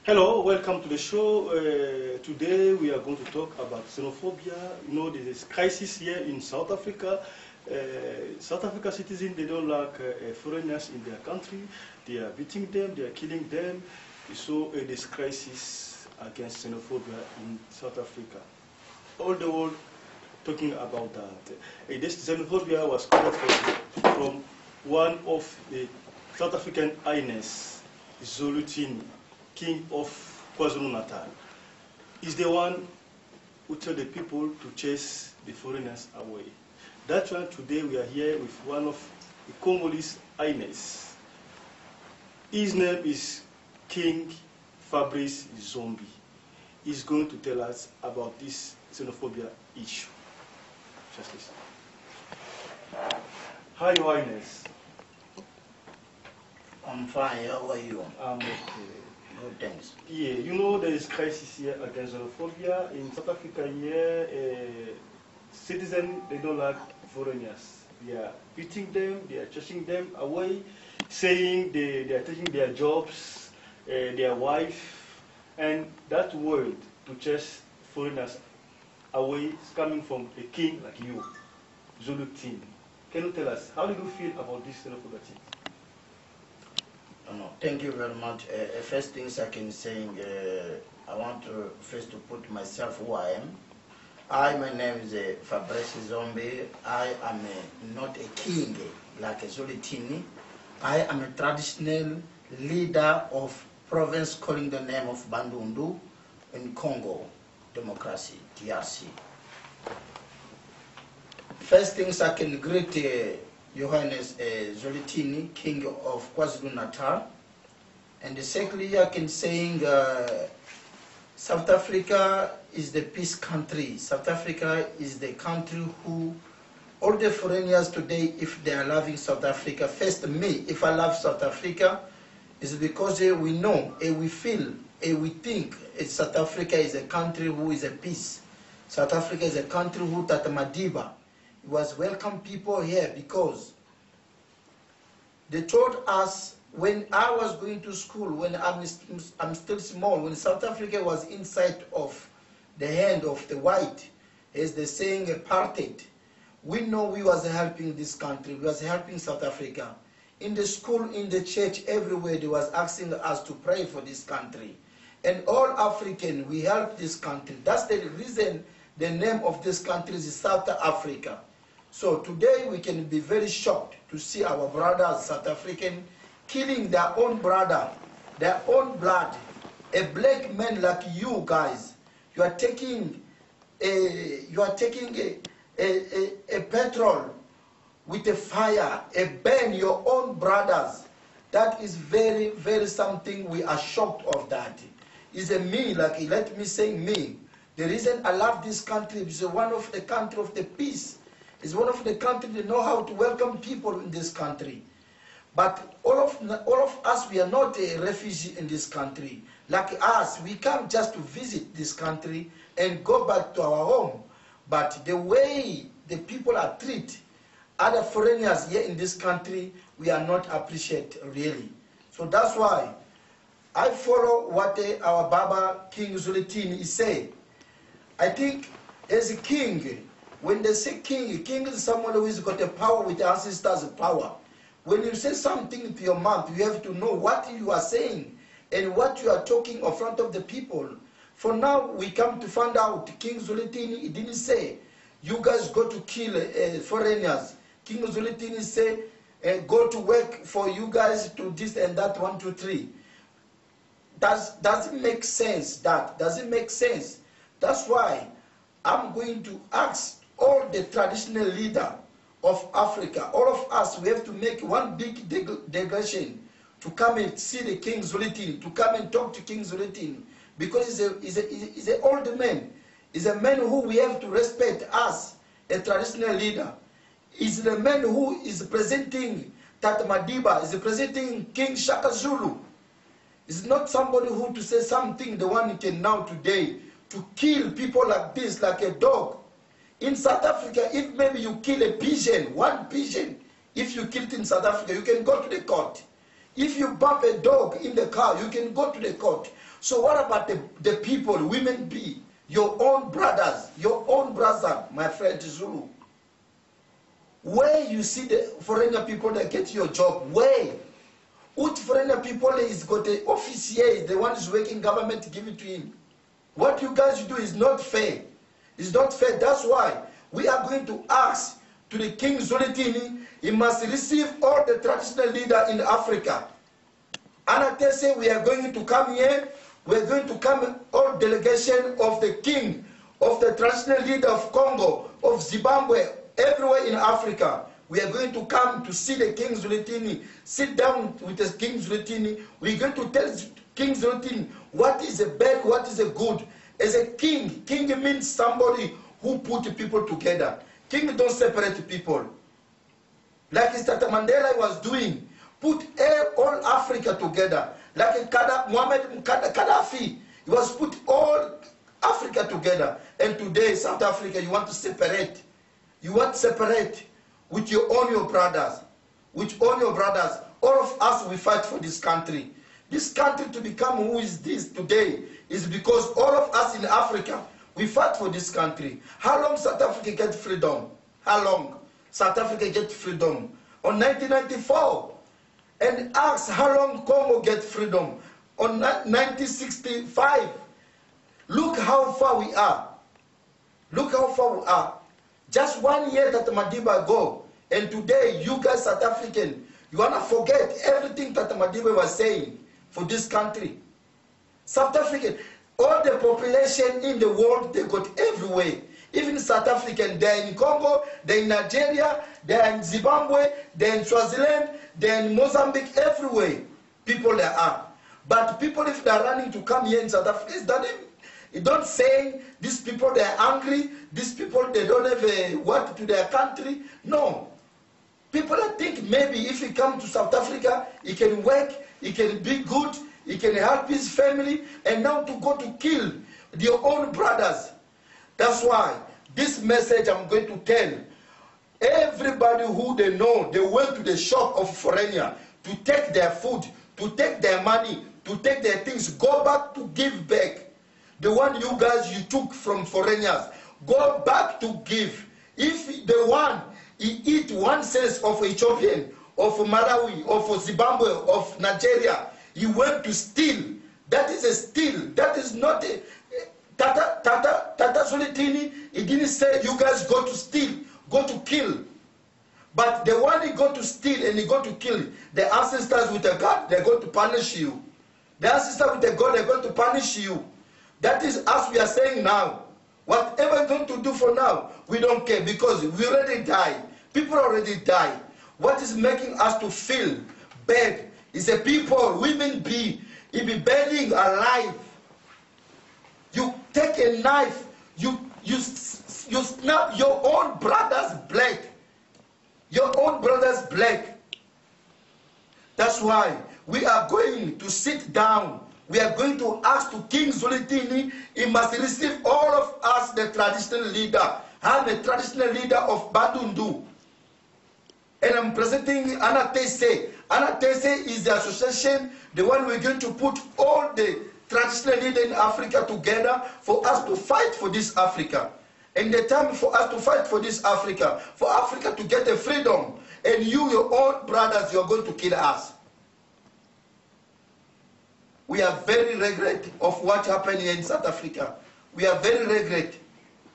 Hello, welcome to the show. Today we are going to talk about xenophobia. You know, there is crisis here in South Africa. South Africa citizens, they don't like foreigners in their country. They are beating them, they are killing them. So there's crisis against xenophobia in South Africa. All the world talking about that. This xenophobia was caused from one of the South African highness, Zulutini, King of KwaZulu-Natal. Is the one who told the people to chase the foreigners away. That's why today we are here with one of the Congolese highness. His name is King Fabrice Zombie. He's going to tell us about this xenophobia issue. Just listen. Hi, Your Highness. I'm fine. How are you? I'm okay. Good, thanks. Yeah, you know there is crisis here against xenophobia in South Africa. Here, citizens they don't like foreigners. They are beating them, they are chasing them away, saying they are taking their jobs, their wife, and that word to chase foreigners away is coming from a king like you, Zulu team. Can you tell us how do you feel about this xenophobia thing? No, thank you very much. First things I can say, I want to first to put myself who I am. My name is Fabrice Zombie. I am not a king like a Zulutini. I am a traditional leader of province calling the name of Bandundu in Congo Democracy, DRC. First things I can greet Johannes Zulutini, King of KwaZulu-Natal. And secondly, I can say South Africa is the peace country. South Africa is the country who, all the foreigners today, if they are loving South Africa, first me, if I love South Africa, is because we know, we feel, we think South Africa is a country who is a peace. South Africa is a country who Tata Madiba was welcome people here because they told us when I was going to school, when I'm still small, when South Africa was inside of the hand of the white, as they saying apartheid, we know we was helping this country, we was helping South Africa. In the school, in the church, everywhere they was asking us to pray for this country. And all African, we help this country. That's the reason the name of this country is South Africa. So today we can be very shocked to see our brothers, South African, killing their own brother, their own blood. A black man like you guys, you are taking a petrol with a fire, burn your own brothers. That is very, very something we are shocked of that. Is a me, like let me say me. The reason I love this country is one of the country of the peace. It's one of the countries that know how to welcome people in this country. But all of us, we are not a refugee in this country. Like us, we come just to visit this country and go back to our home. But the way the people are treated, other foreigners here in this country, we are not appreciate really. So that's why I follow what our Baba King Zulutini is saying. I think as a king, when they say king, king is someone who has got a power with ancestors' power. When you say something with your mouth, you have to know what you are saying and what you are talking in front of the people. For now, we come to find out King Zulutini, he didn't say, you guys go to kill foreigners. King Zulutini say, go to work for you guys to this and that, 1, 2, 3. Doesn't make sense, that. Doesn't make sense. That's why I'm going to ask all the traditional leader of Africa, all of us, we have to make one big delegation to come and see the King Zulutini, to come and talk to King Zulutini, because he's an old man. He's a man who we have to respect as a traditional leader. He's the man who is presenting Tata Madiba, is presenting King Shaka Zulu. It's not somebody who to say something, the one can now today, to kill people like this, like a dog. In South Africa, if maybe you kill a pigeon, one pigeon, if you kill it in South Africa, you can go to the court. If you bump a dog in the car, you can go to the court. So what about the people, women be, your own brothers, your own brother, my friend Zulu? Where you see the foreigner people that get your job, where? Which foreigner people is got the office here, the one who's working government give it to him? What you guys do is not fair. It's not fair. That's why we are going to ask to the King Zulitini, he must receive all the traditional leaders in Africa. And say we are going to come here, we are going to come all delegation of the king, of the traditional leader of Congo, of Zimbabwe, everywhere in Africa. We are going to come to see the King Zulitini, sit down with the King Zulitini. We're going to tell King Zulitini what is a bad, what is a good. As a king, king means somebody who put people together. King don't separate people. Like Tata Mandela was doing, put all Africa together. Like Muammar Gaddafi, he was put all Africa together. And today, South Africa, you want to separate. You want to separate with your brothers. With all your brothers. All of us, we fight for this country. This country to become who is this today is because all of us in Africa, we fight for this country. How long South Africa get freedom? How long South Africa get freedom? On 1994. And ask how long Congo get freedom? On 1965. Look how far we are. Look how far we are. Just 1 year that Madiba go. And today, you guys South African, you want to forget everything that Madiba was saying for this country. South African, all the population in the world, they got everywhere. Even South African, they're in Congo, they're in Nigeria, they're in Zimbabwe, they're in Swaziland, they're in Mozambique, everywhere. People there are. But people, if they're running to come here in South Africa, it don't say these people, they're angry, these people, they don't have a what to their country. No. People that think maybe if he come to South Africa, he can work, he can be good, he can help his family, and now to go to kill their own brothers. That's why this message I'm going to tell everybody who they know, they went to the shop of foreigner to take their food, to take their money, to take their things, go back to give back. The one you guys you took from foreigners, go back to give. If the one he eat 1 cent of Ethiopian, of Malawi, of Zimbabwe, of Nigeria, he went to steal. That is a steal. That is not a Tata Zulitini. He didn't say you guys go to steal, go to kill. But the one he go to steal and he go to kill, the ancestors with the God, they're going to punish you. The ancestors with the God, they're going to punish you. That is as we are saying now. Whatever we're going to do for now, we don't care because we already died. People already died. What is making us to feel bad is the people, women be burning alive. You take a knife, you snap your own brother's black. Your own brother's black. That's why we are going to sit down. We are going to ask to King Zulitini, he must receive all of us, the traditional leader. I'm a traditional leader of Badundu. And I'm presenting Anatese. Anatese is the association, the one we're going to put all the traditional leaders in Africa together for us to fight for this Africa. And the time for us to fight for this Africa, for Africa to get a freedom. And you, your own brothers, you're going to kill us. We are very regret of what happened here in South Africa. We are very regret.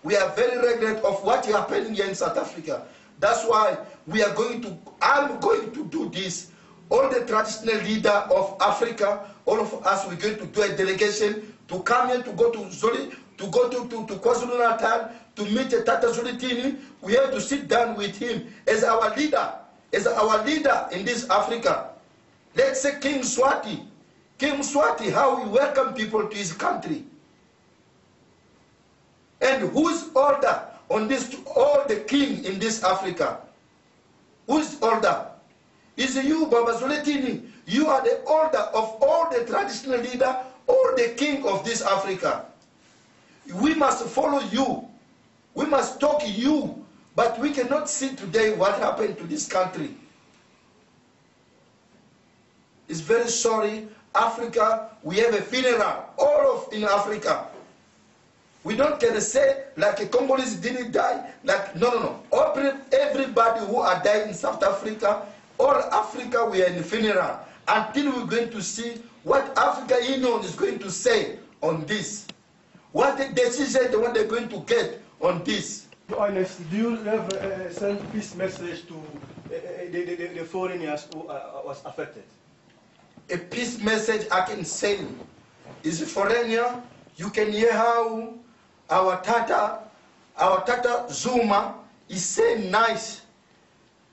We are very regret of what happened here in South Africa. That's why we are going to, I'm going to do this. All the traditional leaders of Africa, all of us, we're going to do a delegation to come here to go to Zuli, to go to KwaZulu-Natal, to meet Tata Zulitini. We have to sit down with him as our leader in this Africa. Let's say King Swati. King Swati, how he welcome people to his country. And who's older on this, all the king in this Africa? Who's older? Is you, Baba Zulitini. You are the older of all the traditional leaders, all the king of this Africa. We must follow you. We must talk you. But we cannot see today what happened to this country. is very sorry. Africa, we have a funeral, all of in Africa. We don't can say like a Congolese didn't die, like no. Everybody who are dying in South Africa, all Africa, we are in funeral until we're going to see what Africa Union is going to say on this. What the decision they want they're going to get on this. Your Highness, do you have send peace message to the foreigners who was affected? A peace message I can send is a foreigner. You can hear how our Tata Zuma is saying nice.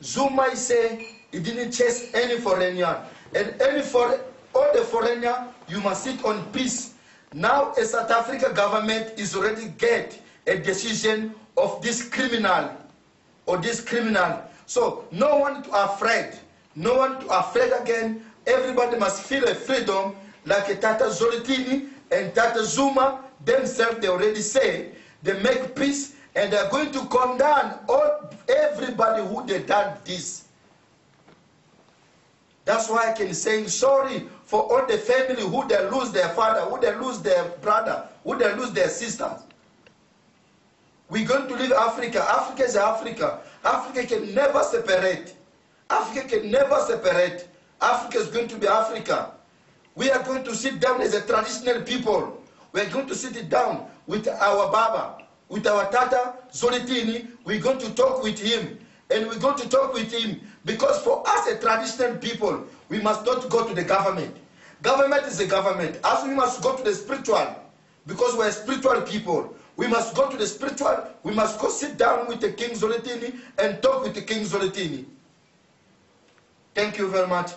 Zuma is saying he didn't chase any foreigner, and all the foreigner you must sit on peace. Now a South Africa government is already get a decision of this criminal or this criminal. So no one to afraid. No one to afraid again. Everybody must feel a freedom like a Tata Zolitini and Tata Zuma themselves. They already say they make peace and they're going to condemn everybody who they done this. That's why I can say sorry for all the family who they lose their father, who they lose their brother, who they lose their sisters. We're going to leave Africa. Africa is Africa. Africa can never separate. Africa can never separate. Africa is going to be Africa. We are going to sit down as a traditional people. We are going to sit down with our Baba, with our Tata Zolitini. We're going to talk with him. And we're going to talk with him because for us, a traditional people, we must not go to the government. Government is a government. As we must go to the spiritual, because we're spiritual people. We must go to the spiritual. We must go sit down with the King Zolitini and talk with the King Zolitini. Thank you very much.